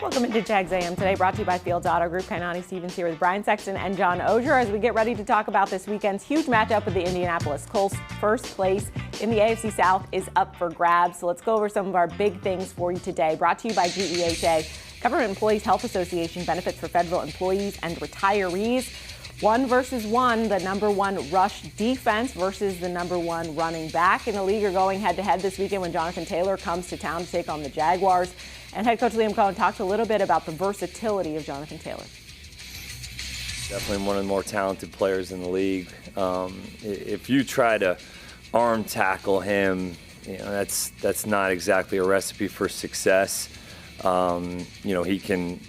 Welcome into Jags A.M. today, brought to you by Fields Auto Group. Kainani Stevens here with Brian Sexton and John Oehser as we get ready to talk about this weekend's huge matchup with the Indianapolis Colts. First place in the AFC South is up for grabs. So let's go over some of our big things for you today. Brought to you by GEHA, Government Employees Health Association, benefits for federal employees and retirees. 1 versus 1, the number 1 rush defense versus the number 1 running back in the league are going head-to-head this weekend when Jonathan Taylor comes to town to take on the Jaguars. And head coach Liam Cohen talked a little bit about the versatility of Jonathan Taylor. Definitely one of the more talented players in the league. If you try to arm tackle him, that's not exactly a recipe for success. He can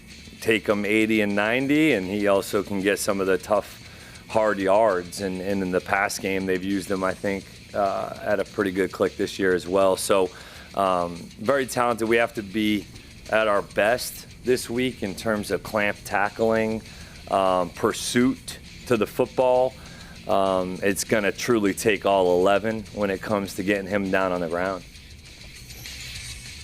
take them 80 and 90, and he also can get some of the tough, hard yards. And in the pass game, they've used him, I think, at a pretty good click this year as well. So very talented. We have to be at our best this week in terms of clamp tackling, pursuit to the football. It's going to truly take all 11 when it comes to getting him down on the ground.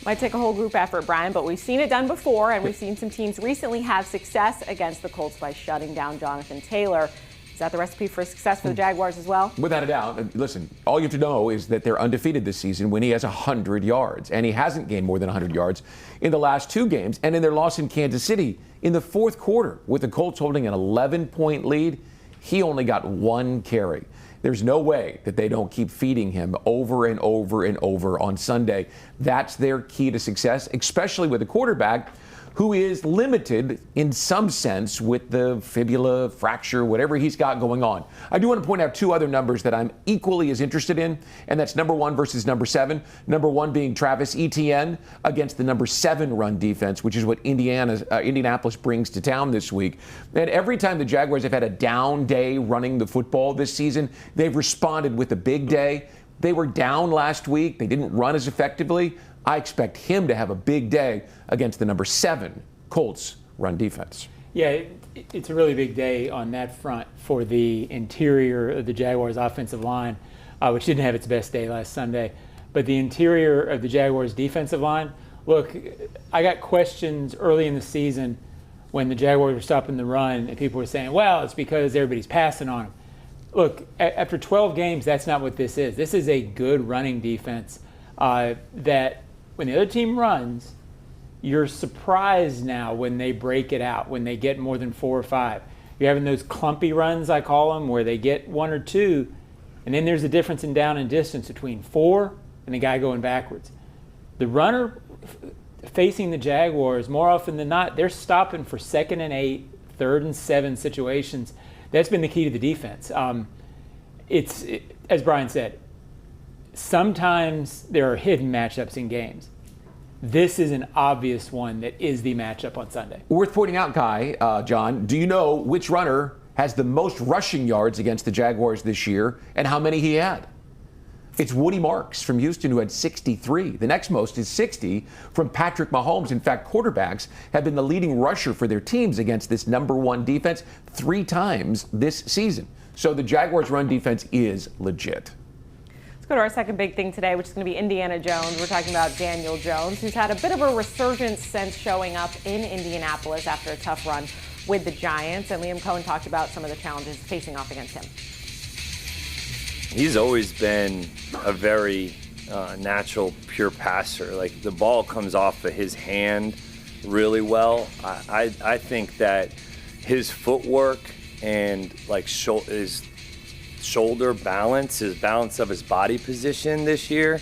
Might take a whole group effort, Brian, but we've seen it done before, and we've seen some teams recently have success against the Colts by shutting down Jonathan Taylor. Is that the recipe for success for the Jaguars as well? Without a doubt. Listen, all you have to know is that they're undefeated this season when he has 100 yards, and he hasn't gained more than 100 yards in the last 2 games. And in their loss in Kansas City in the fourth quarter, with the Colts holding an 11-point lead, he only got 1 carry. There's no way that they don't keep feeding him over and over and over on Sunday. That's their key to success, especially with a quarterback who is limited in some sense with the fibula fracture, whatever he's got going on. I do want to point out 2 other numbers that I'm equally as interested in, and that's number 1 versus number 7. Number 1 being Travis Etienne against the number 7 run defense, which is what Indianapolis brings to town this week. And every time the Jaguars have had a down day running the football this season, they've responded with a big day. They were down last week. They didn't run as effectively. I expect him to have a big day against the number 7 Colts run defense. Yeah, it's a really big day on that front for the interior of the Jaguars offensive line, which didn't have its best day last Sunday. But the interior of the Jaguars defensive line, look, I got questions early in the season when the Jaguars were stopping the run, and people were saying, well, it's because everybody's passing on them. Look, after 12 games, that's not what this is. This is a good running defense that when the other team runs, you're surprised now when they break it out, when they get more than 4 or 5. You're having those clumpy runs, I call them, where they get 1 or 2, and then there's a difference in down and distance between 4 and the guy going backwards. The runner facing the Jaguars, more often than not, they're stopping for 2nd and 8, 3rd and 7 situations. That's been the key to the defense. As Brian said, sometimes there are hidden matchups in games. This is an obvious one that is the matchup on Sunday. Worth pointing out, John, do you know which runner has the most rushing yards against the Jaguars this year and how many he had? It's Woody Marks from Houston, who had 63. The next most is 60 from Patrick Mahomes. In fact, quarterbacks have been the leading rusher for their teams against this number 1 defense 3 times this season. So the Jaguars' run defense is legit. Go to our second big thing today, which is going to be Indiana Jones. We're talking about Daniel Jones, who's had a bit of a resurgence since showing up in Indianapolis after a tough run with the Giants. And Liam Cohen talked about some of the challenges facing off against him. He's always been a very natural, pure passer. Like, the ball comes off of his hand really well. I think that his footwork and his shoulder balance, his balance of his body position this year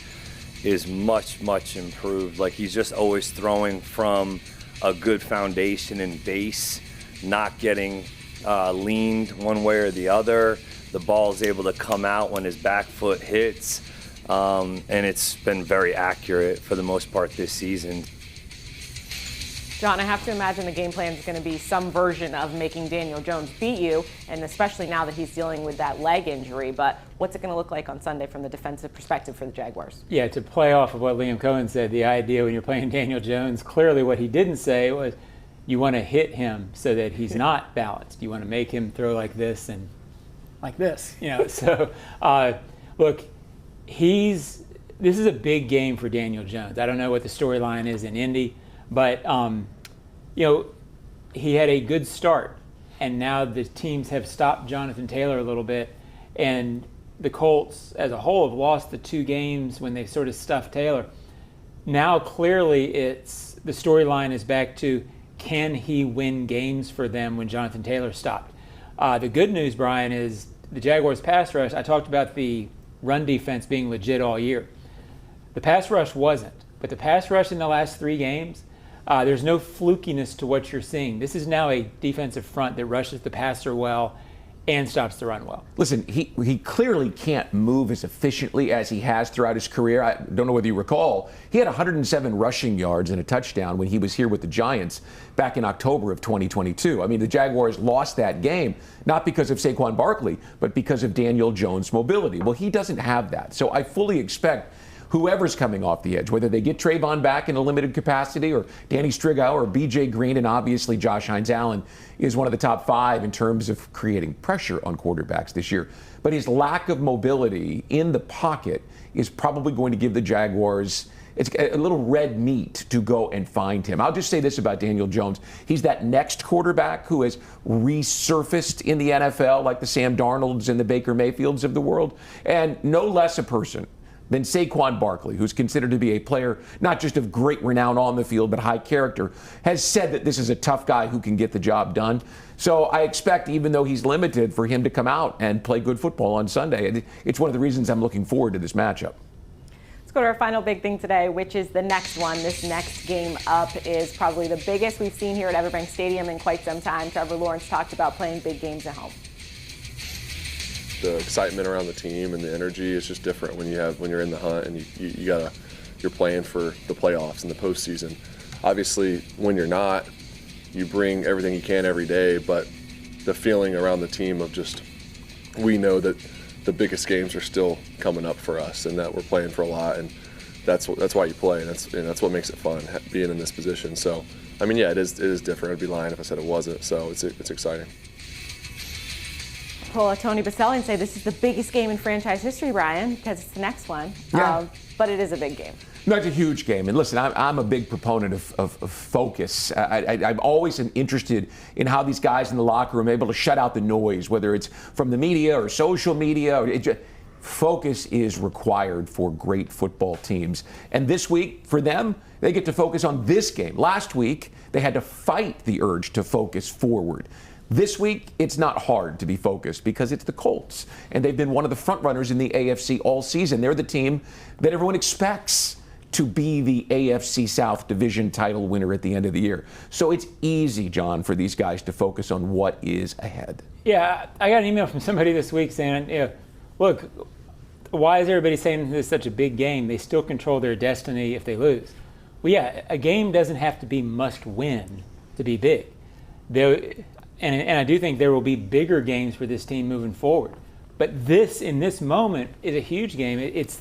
is much, much improved. Like, he's just always throwing from a good foundation and base, not getting leaned one way or the other. The ball is able to come out when his back foot hits, and it's been very accurate for the most part this season. John, I have to imagine the game plan is going to be some version of making Daniel Jones beat you, and especially now that he's dealing with that leg injury. But what's it going to look like on Sunday from the defensive perspective for the Jaguars? Yeah, to play off of what Liam Cohen said, the idea when you're playing Daniel Jones, clearly what he didn't say was you want to hit him so that he's not balanced. You want to make him throw like this and like this. So look, this is a big game for Daniel Jones. I don't know what the storyline is in Indy, but he had a good start, and now the teams have stopped Jonathan Taylor a little bit, and the Colts as a whole have lost the 2 games when they sort of stuffed Taylor. Now clearly the storyline is back to, can he win games for them when Jonathan Taylor stopped? The good news, Brian, is the Jaguars pass rush. I talked about the run defense being legit all year. The pass rush wasn't, but the pass rush in the last 3 games, there's no flukiness to what you're seeing. This is now a defensive front that rushes the passer well and stops the run well. Listen, he clearly can't move as efficiently as he has throughout his career. I don't know whether you recall, he had 107 rushing yards and a touchdown when he was here with the Giants back in October of 2022. I mean, the Jaguars lost that game, not because of Saquon Barkley, but because of Daniel Jones' mobility. Well, he doesn't have that. So I fully expect whoever's coming off the edge, whether they get Trayvon back in a limited capacity, or Danny Strigow, or B.J. Green, and obviously Josh Hines-Allen is one of the top 5 in terms of creating pressure on quarterbacks this year. But his lack of mobility in the pocket is probably going to give the Jaguars a little red meat to go and find him. I'll just say this about Daniel Jones. He's that next quarterback who has resurfaced in the NFL, like the Sam Darnolds and the Baker Mayfields of the world, and no less a person than Saquon Barkley, who's considered to be a player not just of great renown on the field, but high character, has said that this is a tough guy who can get the job done. So I expect, even though he's limited, for him to come out and play good football on Sunday. It's one of the reasons I'm looking forward to this matchup. Let's go to our final big thing today, which is the next one. This next game up is probably the biggest we've seen here at Everbank Stadium in quite some time. Trevor Lawrence talked about playing big games at home. The excitement around the team and the energy is just different when you're in the hunt and you're playing for the playoffs and the postseason. Obviously, when you're not, you bring everything you can every day, but the feeling around the team of just, we know that the biggest games are still coming up for us and that we're playing for a lot, and that's why you play, and that's what makes it fun, being in this position. So, I mean, yeah, it is different. I'd be lying if I said it wasn't. So it's exciting. Pull a Tony Baselli and say this is the biggest game in franchise history, Brian, because it's the next one. Yeah. But it is a big game. No, it's a huge game. And listen, I'm a big proponent of focus. I'm always interested in how these guys in the locker room are able to shut out the noise, whether it's from the media or social media. Focus is required for great football teams. And this week, for them, they get to focus on this game. Last week, they had to fight the urge to focus forward. This week, it's not hard to be focused because it's the Colts, and they've been one of the front runners in the AFC all season. They're the team that everyone expects to be the AFC South division title winner at the end of the year. So it's easy, John, for these guys to focus on what is ahead. Yeah, I got an email from somebody this week saying, look, why is everybody saying this is such a big game? They still control their destiny if they lose. Well, yeah, a game doesn't have to be must win to be big. And I do think there will be bigger games for this team moving forward. But this, in this moment, is a huge game. It's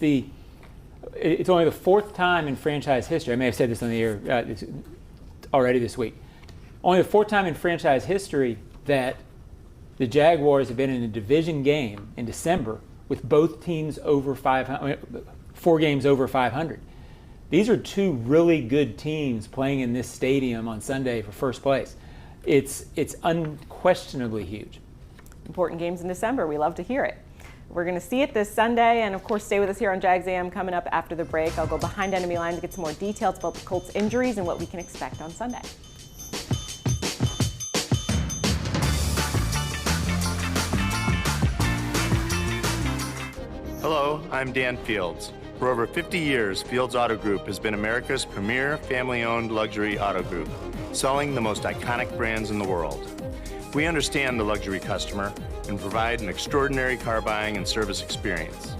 only the 4th time in franchise history. I may have said this on the air already this week. Only the 4th time in franchise history that the Jaguars have been in a division game in December with both teams over 500, 4 games over 500. These are 2 really good teams playing in this stadium on Sunday for first place. It's unquestionably huge. Important games in December. We love to hear it. We're going to see it this Sunday, and of course, stay with us here on Jags A.M. coming up after the break. I'll go behind enemy lines to get some more details about the Colts' injuries and what we can expect on Sunday. Hello, I'm Dan Fields. For over 50 years, Fields Auto Group has been America's premier family-owned luxury auto group, selling the most iconic brands in the world. We understand the luxury customer and provide an extraordinary car buying and service experience.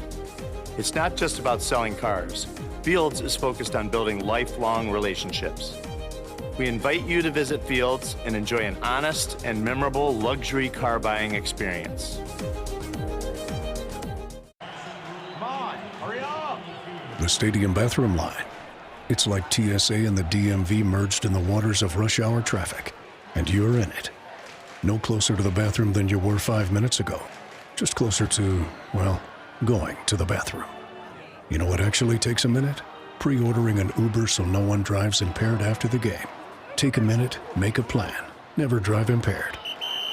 It's not just about selling cars. Fields is focused on building lifelong relationships. We invite you to visit Fields and enjoy an honest and memorable luxury car buying experience. The stadium bathroom line. It's like TSA and the DMV merged in the waters of rush hour traffic, and you're in it. No closer to the bathroom than you were 5 minutes ago. Just closer to, well, going to the bathroom. You know what actually takes a minute? Pre-ordering an Uber so no one drives impaired after the game. Take a minute, make a plan. Never drive impaired.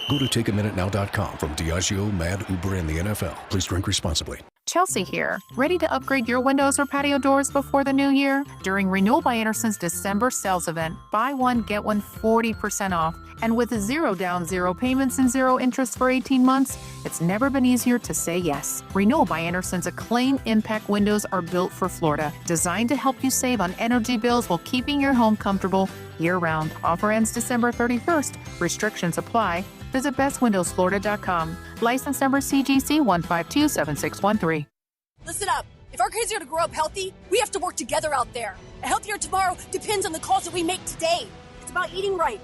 Go to takeaminutenow.com. From Diageo, MAD, Uber, and the NFL. Please drink responsibly. Chelsea here. Ready to upgrade your windows or patio doors before the new year? During Renewal by Anderson's December sales event, buy one, get one 40% off. And with 0 down, 0 payments, and 0 interest for 18 months, it's never been easier to say yes. Renewal by Anderson's Acclaim Impact windows are built for Florida, designed to help you save on energy bills while keeping your home comfortable year-round. Offer ends December 31st. Restrictions apply. Visit bestwindowsflorida.com. License number CGC 1527613. Listen up. If our kids are to grow up healthy, we have to work together out there. A healthier tomorrow depends on the calls that we make today. It's about eating right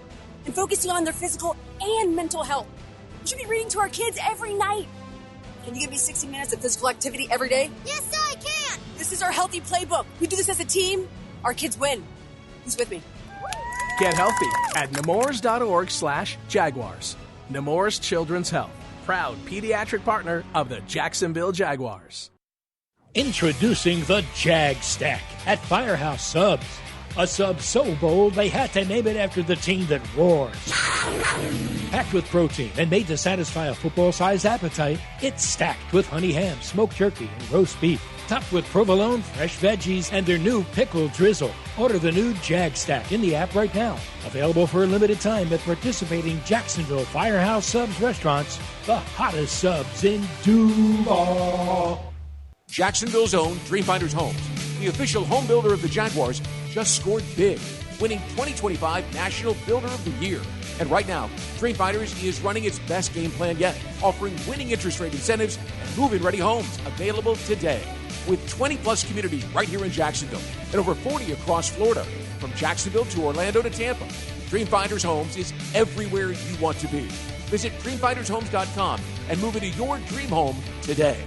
and focusing on their physical and mental health. We should be reading to our kids every night. Can you give me 60 minutes of physical activity every day? Yes, I can. This is our healthy playbook. We do this as a team. Our kids win. Who's with me? Get healthy at nemours.org/Jaguars. Nemours Children's Health, proud pediatric partner of the Jacksonville Jaguars. Introducing the Jag Stack at Firehouse Subs. A sub so bold they had to name it after the team that roars. Packed with protein and made to satisfy a football-sized appetite, it's stacked with honey ham, smoked turkey, and roast beef. Topped with provolone, fresh veggies, and their new pickle drizzle. Order the new Jag Stack in the app right now. Available for a limited time at participating Jacksonville Firehouse Subs restaurants. The hottest subs in Duval. Jacksonville's own Dreamfinders Homes, the official home builder of the Jaguars, just scored big, winning 2025 National Builder of the Year. And right now, Dreamfinders is running its best game plan yet, offering winning interest rate incentives and move-in-ready homes available today. With 20-plus communities right here in Jacksonville and over 40 across Florida, from Jacksonville to Orlando to Tampa, Dreamfinders Homes is everywhere you want to be. Visit dreamfindershomes.com and move into your dream home today.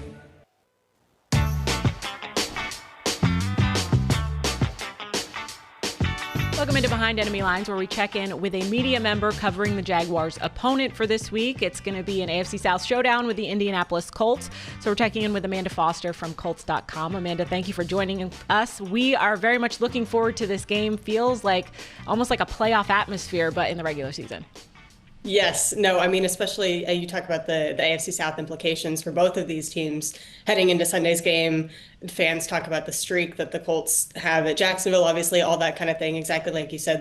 Welcome into Behind Enemy Lines, where we check in with a media member covering the Jaguars' opponent for this week. It's going to be an AFC South showdown with the Indianapolis Colts. So we're checking in with Amanda Foster from Colts.com. Amanda, thank you for joining us. We are very much looking forward to this game. Feels like almost like a playoff atmosphere, but in the regular season. Yes, no, I mean, especially you talk about the AFC South implications for both of these teams heading into Sunday's game. Fans talk about the streak that the Colts have at Jacksonville, obviously, all that kind of thing. Exactly like you said,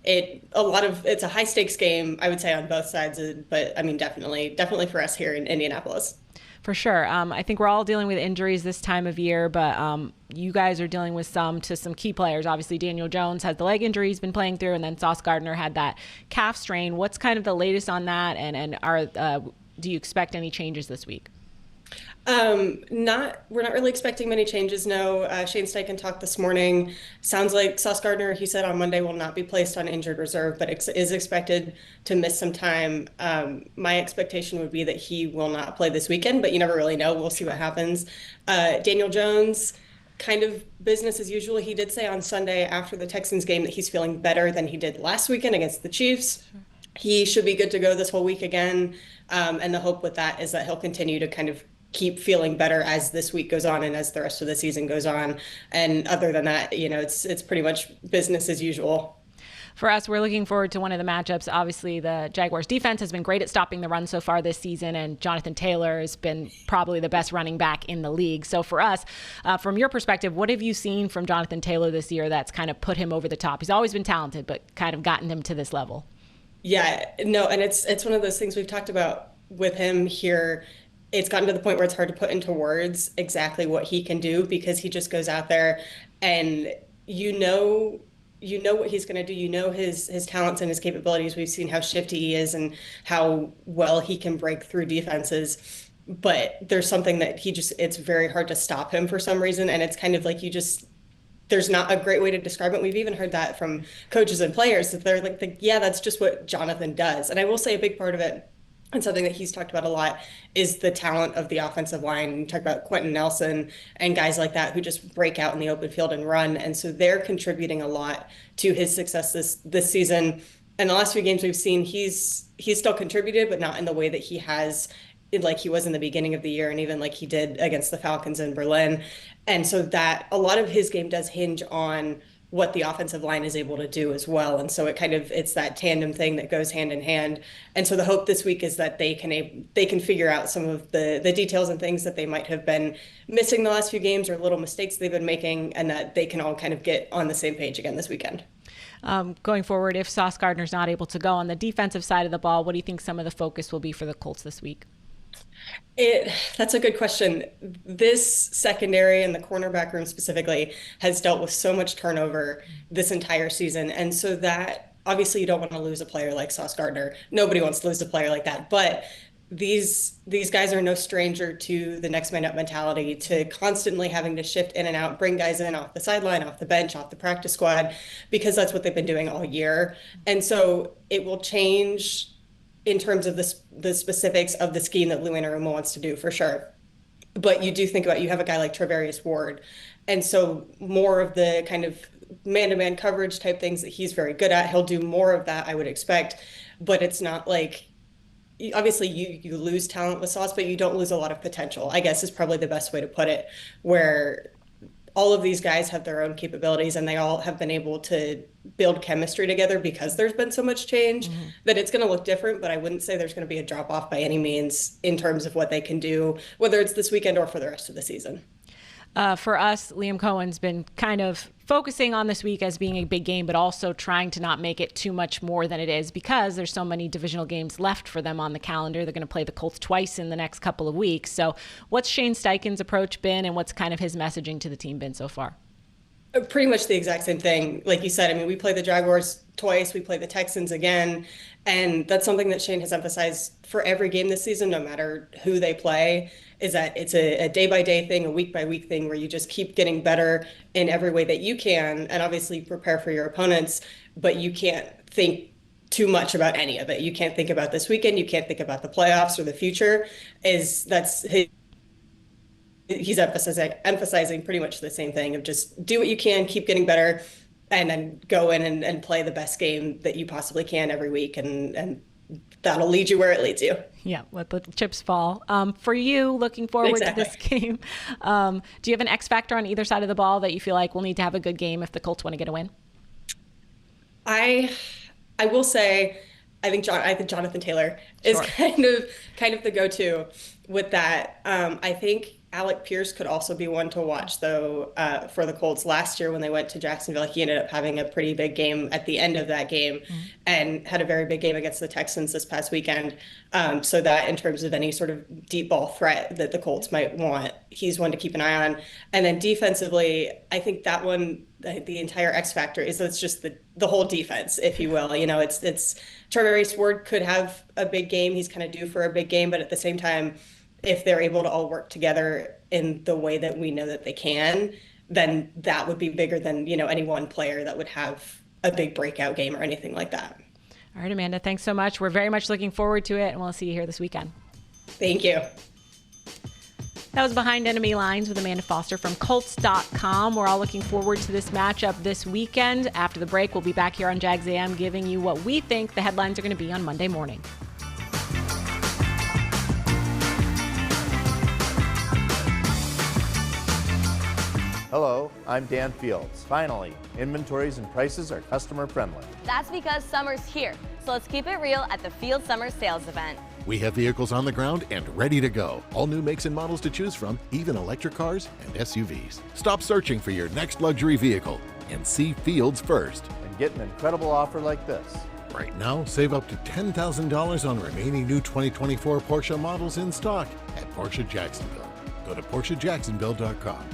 it's a high stakes game, I would say, on both sides, but I mean, definitely for us here in Indianapolis. For sure. I think we're all dealing with injuries this time of year, but you guys are dealing with some key players. Obviously, Daniel Jones has the leg injury he's been playing through, and then Sauce Gardner had that calf strain. What's kind of the latest on that, and do you expect any changes this week? We're not really expecting many changes, no. Shane Steichen talked this morning. Sounds like Sauce Gardner, he said on Monday, will not be placed on injured reserve, but is expected to miss some time. My expectation would be that he will not play this weekend, but you never really know. We'll see what happens. Daniel Jones, kind of business as usual. He did say on Sunday after the Texans game that he's feeling better than he did last weekend against the Chiefs. He should be good to go this whole week again. And the hope with that is that he'll continue to kind of keep feeling better as this week goes on and as the rest of the season goes on. And other than that, it's pretty much business as usual. For us, we're looking forward to one of the matchups. Obviously, the Jaguars defense has been great at stopping the run so far this season, and Jonathan Taylor has been probably the best running back in the league. So for us, from your perspective, what have you seen from Jonathan Taylor this year that's kind of put him over the top? He's always been talented, but kind of gotten him to this level. Yeah, no, and it's one of those things we've talked about with him here. It's gotten to the point where it's hard to put into words exactly what he can do, because he just goes out there and you know what he's going to do. You know his talents and his capabilities. We've seen how shifty he is and how well he can break through defenses. But there's something that it's very hard to stop him for some reason. And it's kind of like there's not a great way to describe it. We've even heard that from coaches and players, that they're like, yeah, that's just what Jonathan does. And I will say a big part of it, and something that he's talked about a lot, is the talent of the offensive line. You talk about Quentin Nelson and guys like that who just break out in the open field and run. And so they're contributing a lot to his success this season. And the last few games we've seen, he's still contributed, but not in the way that he has, like he was in the beginning of the year, and even like he did against the Falcons in Berlin. And so that a lot of his game does hinge on what the offensive line is able to do as well. And so it's that tandem thing that goes hand in hand. And so the hope this week is that they can figure out some of the details and things that they might have been missing the last few games, or little mistakes they've been making, and that they can all kind of get on the same page again this weekend. Going forward, if Sauce Gardner's not able to go on the defensive side of the ball, what do you think some of the focus will be for the Colts this week? That's a good question. This secondary and the cornerback room specifically has dealt with so much turnover this entire season. And so that obviously you don't want to lose a player like Sauce Gardner. Nobody wants to lose a player like that. But these guys are no stranger to the next man up mentality, to constantly having to shift in and out, bring guys in off the sideline, off the bench, off the practice squad, because that's what they've been doing all year. And so it will change in terms of the specifics of the scheme that Lou Anarumo wants to do, for sure. But you do think about, you have a guy like Trevarius Ward. And so more of the kind of man-to-man coverage type things that he's very good at, he'll do more of that, I would expect. But it's not like, obviously you lose talent with Sauce, but you don't lose a lot of potential, I guess is probably the best way to put it, where all of these guys have their own capabilities and they all have been able to build chemistry together because there's been so much change that it's going to look different, but I wouldn't say there's going to be a drop off by any means in terms of what they can do, whether it's this weekend or for the rest of the season. For us, Liam Cohen's been kind of focusing on this week as being a big game, but also trying to not make it too much more than it is, because there's so many divisional games left for them on the calendar. They're going to play the Colts twice in the next couple of weeks. So what's Shane Steichen's approach been, and what's kind of his messaging to the team been so far? Pretty much the exact same thing. Like you said, I mean, we play the Jaguars twice, we play the Texans again, and that's something that Shane has emphasized for every game this season, no matter who they play, is that it's a day-by-day thing, a week-by-week thing, where you just keep getting better in every way that you can, and obviously prepare for your opponents, but you can't think too much about any of it. You can't think about this weekend, you can't think about the playoffs or the future. He's emphasizing pretty much the same thing of just do what you can, keep getting better, and then go in and play the best game that you possibly can every week, and that'll lead you where it leads you. Yeah, let the chips fall. For you, looking forward to this game, do you have an X factor on either side of the ball that you feel like will need to have a good game if the Colts want to get a win? I will say, I think Jonathan Taylor is kind of the go-to with that. I think Alec Pierce could also be one to watch, though, for the Colts. Last year when they went to Jacksonville, he ended up having a pretty big game at the end of that game and had a very big game against the Texans this past weekend. So that in terms of any sort of deep ball threat that the Colts might want, he's one to keep an eye on. And then defensively, I think that one, the entire X factor is it's just the whole defense, if you will. You know, it's Trevarius Ward could have a big game. He's kind of due for a big game, but at the same time, if they're able to all work together in the way that we know that they can, then that would be bigger than, any one player that would have a big breakout game or anything like that. All right, Amanda, thanks so much. We're very much looking forward to it, and we'll see you here this weekend. Thank you. That was Behind Enemy Lines with Amanda Foster from Colts.com. We're all looking forward to this matchup this weekend. After the break, we'll be back here on Jags A.M. giving you what we think the headlines are going to be on Monday morning. Hello, I'm Dan Fields. Finally, inventories and prices are customer friendly. That's because summer's here, so let's keep it real at the Field Summer Sales Event. We have vehicles on the ground and ready to go. All new makes and models to choose from, even electric cars and SUVs. Stop searching for your next luxury vehicle and see Fields first. And get an incredible offer like this. Right now, save up to $10,000 on remaining new 2024 Porsche models in stock at Porsche Jacksonville. Go to PorscheJacksonville.com.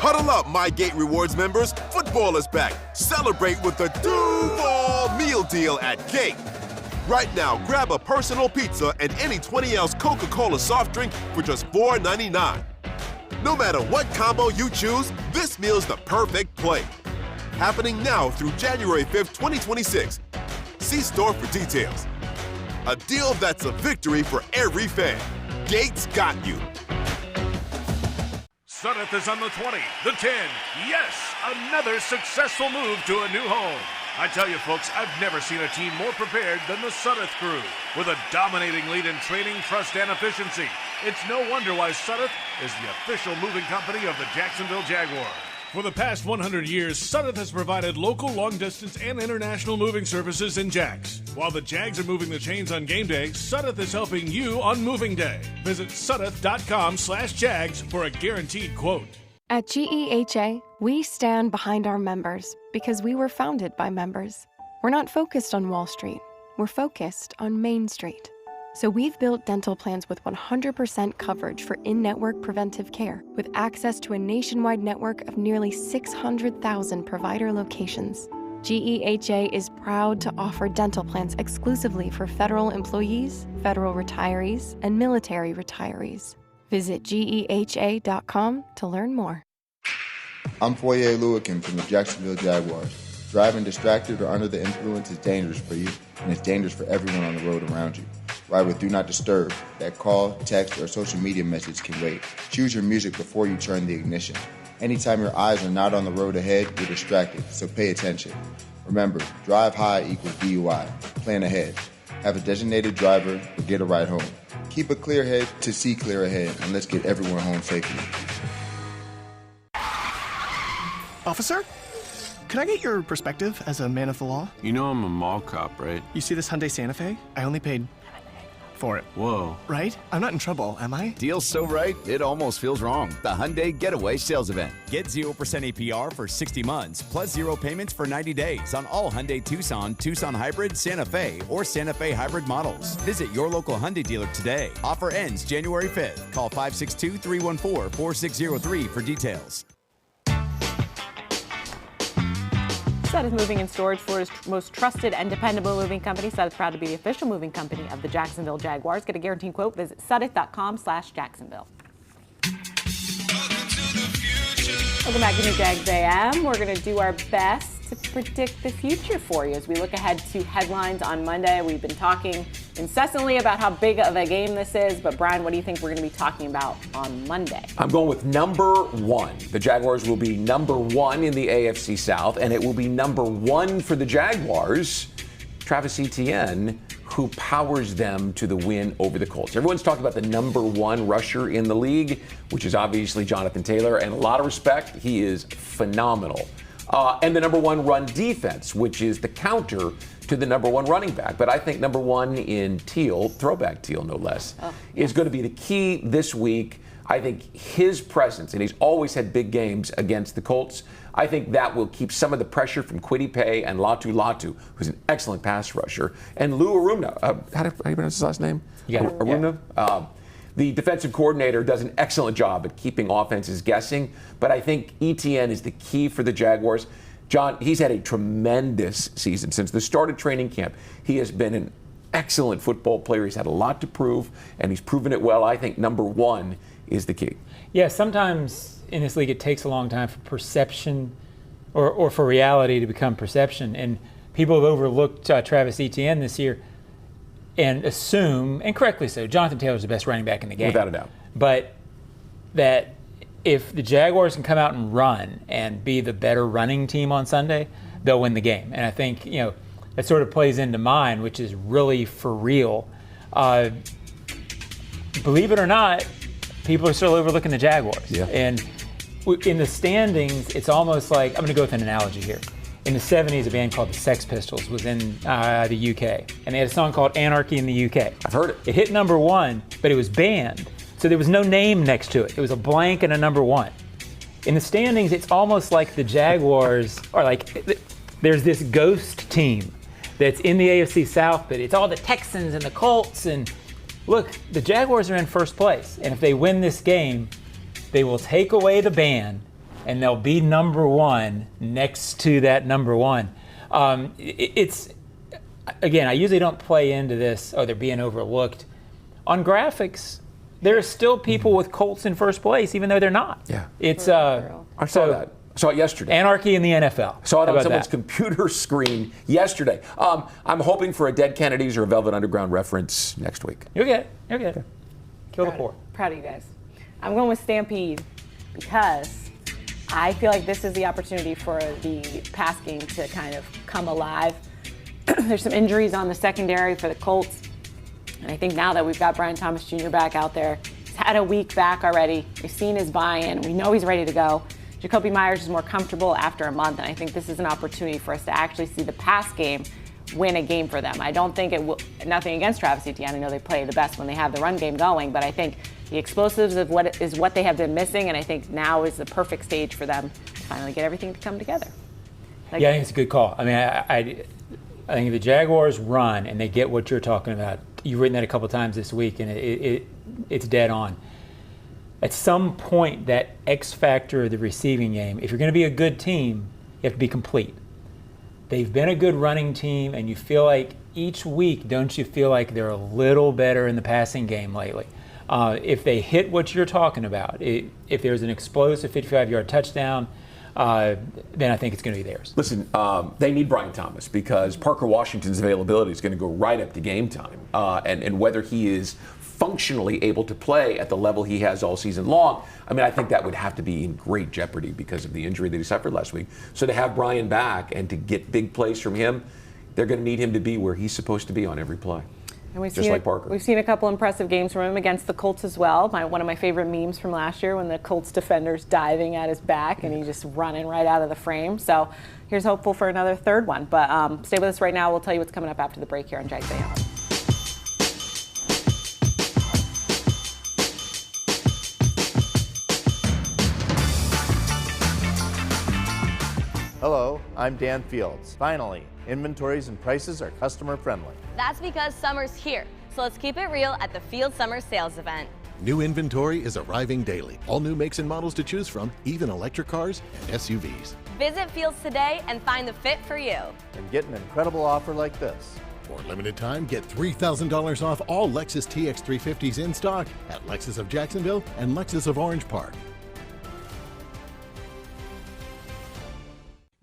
Huddle up, My Gate Rewards members. Football is back. Celebrate with the Duval Meal Deal at Gate. Right now, grab a personal pizza and any 20-ounce Coca-Cola soft drink for just $4.99. No matter what combo you choose, this meal's the perfect play. Happening now through January 5th, 2026. See store for details. A deal that's a victory for every fan. Gates got you. Sudeth is on the 20, the 10. Yes, another successful move to a new home. I tell you, folks, I've never seen a team more prepared than the Sudeth crew. With a dominating lead in training, trust, and efficiency, it's no wonder why Sudeth is the official moving company of the Jacksonville Jaguars. For the past 100 years, Sudeth has provided local, long-distance, and international moving services in Jags. While the Jags are moving the chains on game day, Sudeth is helping you on moving day. Visit sudeth.com/Jags for a guaranteed quote. At GEHA, we stand behind our members because we were founded by members. We're not focused on Wall Street. We're focused on Main Street. So we've built dental plans with 100% coverage for in-network preventive care, with access to a nationwide network of nearly 600,000 provider locations. GEHA is proud to offer dental plans exclusively for federal employees, federal retirees, and military retirees. Visit GEHA.com to learn more. I'm Foye Oluwakim from the Jacksonville Jaguars. Driving distracted or under the influence is dangerous for you, and it's dangerous for everyone on the road around you. Ride with Do Not Disturb. That call, text, or social media message can wait. Choose your music before you turn the ignition. Anytime your eyes are not on the road ahead, you're distracted, so pay attention. Remember, drive high equals DUI. Plan ahead. Have a designated driver or get a ride home. Keep a clear head to see clear ahead, and let's get everyone home safely. Officer? Could I get your perspective as a man of the law? You know I'm a mall cop, right? You see this Hyundai Santa Fe? I only paid for it. Whoa. Right? I'm not in trouble, am I? Deal's so right, it almost feels wrong. The Hyundai Getaway Sales Event. Get 0% APR for 60 months, plus 0 payments for 90 days on all Hyundai Tucson, Tucson Hybrid, Santa Fe, or Santa Fe Hybrid models. Visit your local Hyundai dealer today. Offer ends January 5th. Call 562-314-4603 for details. Sudeth Moving and Storage, Florida's most trusted and dependable moving company. Sudeth proud to be the official moving company of the Jacksonville Jaguars. Get a guaranteed quote. Visit sudeth.com/Jacksonville. Welcome back to Jags A.M. We're going to do our best to predict the future for you as we look ahead to headlines on Monday. We've been talking incessantly about how big of a game this is, but Brian, what do you think we're going to be talking about on Monday? I'm going with number one. The Jaguars will be number one in the AFC South, and it will be number one for the Jaguars, Travis Etienne, who powers them to the win over the Colts. Everyone's talking about the number one rusher in the league, which is obviously Jonathan Taylor, and a lot of respect. He is phenomenal. And the number one run defense, which is the counter to the number one running back. But I think number one in Teal, throwback Teal no less, is going to be the key this week. I think his presence, and he's always had big games against the Colts, I think that will keep some of the pressure from Kwity Paye and Latu, who's an excellent pass rusher, and Lou Aruna. How do you pronounce his last name? Aruna? Yeah. The defensive coordinator does an excellent job at keeping offenses guessing, but I think Etienne is the key for the Jaguars. John, he's had a tremendous season. Since the start of training camp, he has been an excellent football player. He's had a lot to prove, and he's proven it well. I think number one is the key. Yeah, sometimes in this league it takes a long time for perception or for reality to become perception, and people have overlooked Travis Etienne this year and assume, and correctly so, Jonathan Taylor's the best running back in the game. Without a doubt. But that if the Jaguars can come out and run and be the better running team on Sunday, they'll win the game. And I think, that sort of plays into mine, which is really for real. Believe it or not, people are still overlooking the Jaguars. Yeah. And in the standings, it's almost like, I'm going to go with an analogy here. In the 70s, a band called the Sex Pistols was in the UK, and they had a song called Anarchy in the UK. I've heard it. It hit number one, but it was banned, so there was no name next to it. It was a blank and a number one. In the standings, it's almost like the Jaguars are like, there's this ghost team that's in the AFC South, but it's all the Texans and the Colts, and look, the Jaguars are in first place, and if they win this game, they will take away the ban, and they'll be number one next to that number one. It's, again, I usually don't play into this, they're being overlooked. On graphics, there are still people with Colts in first place, even though they're not. Yeah. It's I saw that. I saw it yesterday. Anarchy in the NFL. Saw it on someone's computer screen yesterday. I'm hoping for a Dead Kennedys or a Velvet Underground reference next week. You'll get it. Kill the poor. Proud of you guys. I'm going with Stampede because I feel like this is the opportunity for the pass game to kind of come alive. There's some injuries on the secondary for the Colts. And I think now that we've got Brian Thomas Jr. back out there, he's had a week back already. We've seen his buy-in. We know he's ready to go. Jacoby Myers is more comfortable after a month, and I think this is an opportunity for us to actually see the pass game win a game for them. I don't think it will, nothing against Travis Etienne. I know they play the best when they have the run game going, but I think the explosives of what they have been missing, and I think now is the perfect stage for them to finally get everything to come together. Yeah, I think it's a good call. I mean, I think the Jaguars run and they get what you're talking about. You've written that a couple times this week, and it's dead on. At some point, that X factor of the receiving game, if you're going to be a good team, you have to be complete. They've been a good running team, and you feel like each week, don't you feel like they're a little better in the passing game lately? If they hit what you're talking about, if there's an explosive 55-yard touchdown, then I think it's going to be theirs. Listen, they need Brian Thomas because Parker Washington's availability is going to go right up to game time. And whether he is functionally able to play at the level he has all season long, I mean, I think that would have to be in great jeopardy because of the injury that he suffered last week. So to have Brian back and to get big plays from him, they're going to need him to be where he's supposed to be on every play. And just like Parker. We've seen a couple impressive games from him against the Colts as well. One of my favorite memes from last year when the Colts defender's diving at his back and he's just running right out of the frame. So here's hopeful for another third one. But stay with us right now. We'll tell you what's coming up after the break here on Jags A.M. Hello, I'm Dan Fields. Finally, inventories and prices are customer friendly. That's because summer's here, so let's keep it real at the Field Summer Sales Event. New inventory is arriving daily. All new makes and models to choose from, even electric cars and SUVs. Visit Fields today and find the fit for you. And get an incredible offer like this. For a limited time, get $3,000 off all Lexus TX350s in stock at Lexus of Jacksonville and Lexus of Orange Park.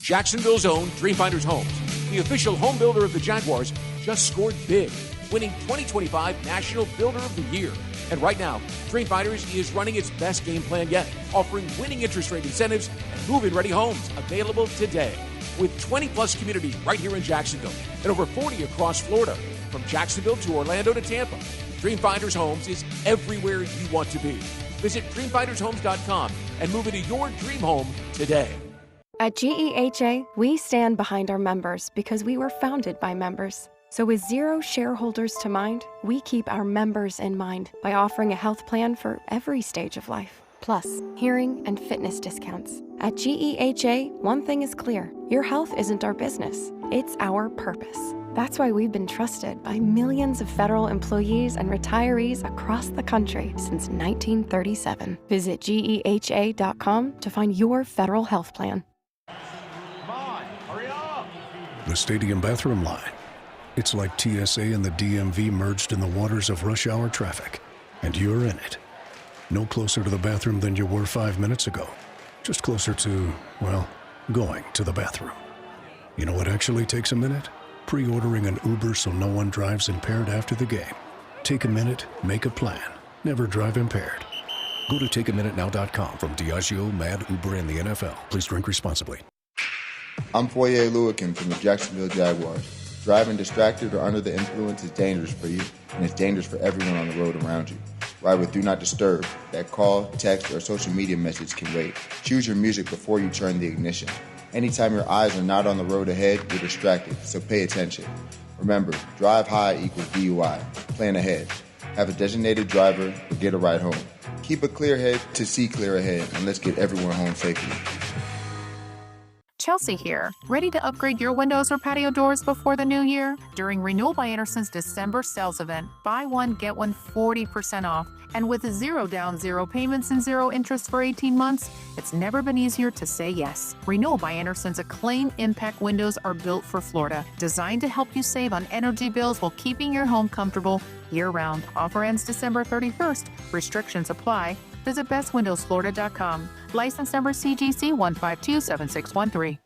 Jacksonville's own Dreamfinders Homes, the official home builder of the Jaguars, just scored big, winning 2025 National Builder of the Year. And right now, Dreamfinders is running its best game plan yet, offering winning interest rate incentives and move-in ready homes available today. With 20-plus communities right here in Jacksonville and over 40 across Florida, from Jacksonville to Orlando to Tampa, Dreamfinders Homes is everywhere you want to be. Visit dreamfindershomes.com and move into your dream home today. At GEHA, we stand behind our members because we were founded by members. So with zero shareholders to mind, we keep our members in mind by offering a health plan for every stage of life. Plus, hearing and fitness discounts. At GEHA, one thing is clear. Your health isn't our business. It's our purpose. That's why we've been trusted by millions of federal employees and retirees across the country since 1937. Visit GEHA.com to find your federal health plan. The stadium bathroom line. It's like TSA and the DMV merged in the waters of rush hour traffic, and you're in it. No closer to the bathroom than you were 5 minutes ago. Just closer to, well, going to the bathroom. You know what actually takes a minute? Pre-ordering an Uber so no one drives impaired after the game. Take a minute, make a plan. Never drive impaired. Go to takeaminutenow.com. From Diageo, Mad, Uber, and the NFL. Please drink responsibly. I'm Foye Oluwakim from the Jacksonville Jaguars. Driving distracted or under the influence is dangerous for you, and it's dangerous for everyone on the road around you. Ride with Do Not Disturb. That call, text, or social media message can wait. Choose your music before you turn the ignition. Anytime your eyes are not on the road ahead, you're distracted, so pay attention. Remember, drive high equals DUI. Plan ahead. Have a designated driver or get a ride home. Keep a clear head to see clear ahead, and let's get everyone home safely. Chelsea here. Ready to upgrade your windows or patio doors before the new year? During Renewal by Anderson's December sales event, buy one, get one 40% off. And with 0 down, 0 payments, and 0 interest for 18 months, it's never been easier to say yes. Renewal by Anderson's Acclaim Impact windows are built for Florida, designed to help you save on energy bills while keeping your home comfortable year-round. Offer ends December 31st. Restrictions apply. Visit bestwindowsflorida.com. License number CGC 1527613.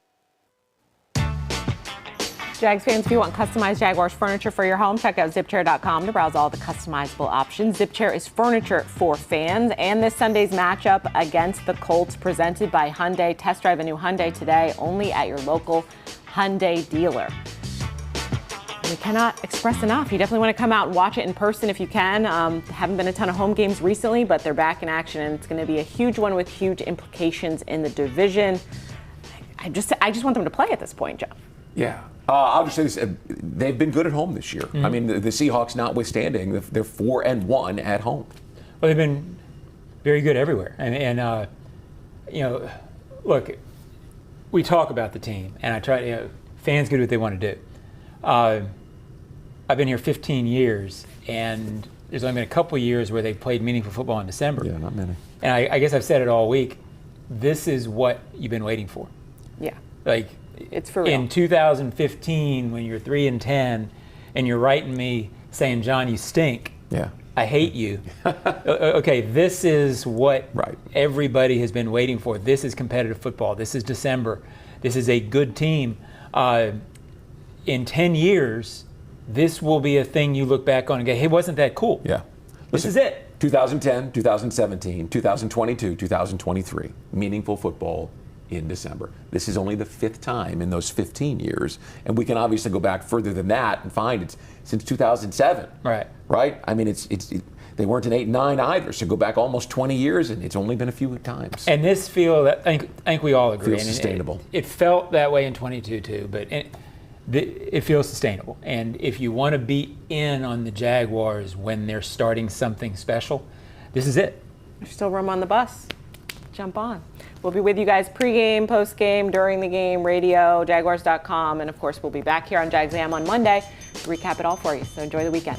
Jags fans, if you want customized Jaguars furniture for your home, check out zipchair.com to browse all the customizable options. Zipchair is furniture for fans. And this Sunday's matchup against the Colts, presented by Hyundai. Test drive a new Hyundai today, only at your local Hyundai dealer. we cannot express enough. You definitely want to come out and watch it in person if you can. Haven't been a ton of home games recently, but they're back in action, and it's going to be a huge one with huge implications in the division. I just want them to play at this point, Jeff. Yeah. I'll just say this. They've been good at home this year. Mm-hmm. I mean, the Seahawks notwithstanding, they're 4-1 at home. Well, they've been very good everywhere. And look, we talk about the team, and I try, fans do what they want to do. I've been here 15 years, and there's only been a couple of years where they played meaningful football in December. Yeah, not many. And I guess I've said it all week. This is what you've been waiting for. Yeah. Like, it's for real. In 2015, when you're 3-10, and you're writing me saying, John, you stink. Yeah. I hate you. Okay, this is what everybody has been waiting for. This is competitive football. This is December. This is a good team. In 10 years, this will be a thing you look back on and go, hey, wasn't that cool? Yeah. This is it. 2010, 2017, 2022, 2023. Meaningful football in December. This is only the 5th time in those 15 years. And we can obviously go back further than that and find it's since 2007. Right. Right? I mean, they weren't in 8-9 either. So go back almost 20 years, and it's only been a few times. And this I think we all agree. Feels sustainable. It felt that way in 22 too, but it feels sustainable. And if you want to be in on the Jaguars when they're starting something special, this is it. There's still room on the bus. Jump on. We'll be with you guys pregame, postgame, during the game, radio, Jaguars.com, and of course we'll be back here on Jags A.M. on Monday to recap it all for you. So enjoy the weekend.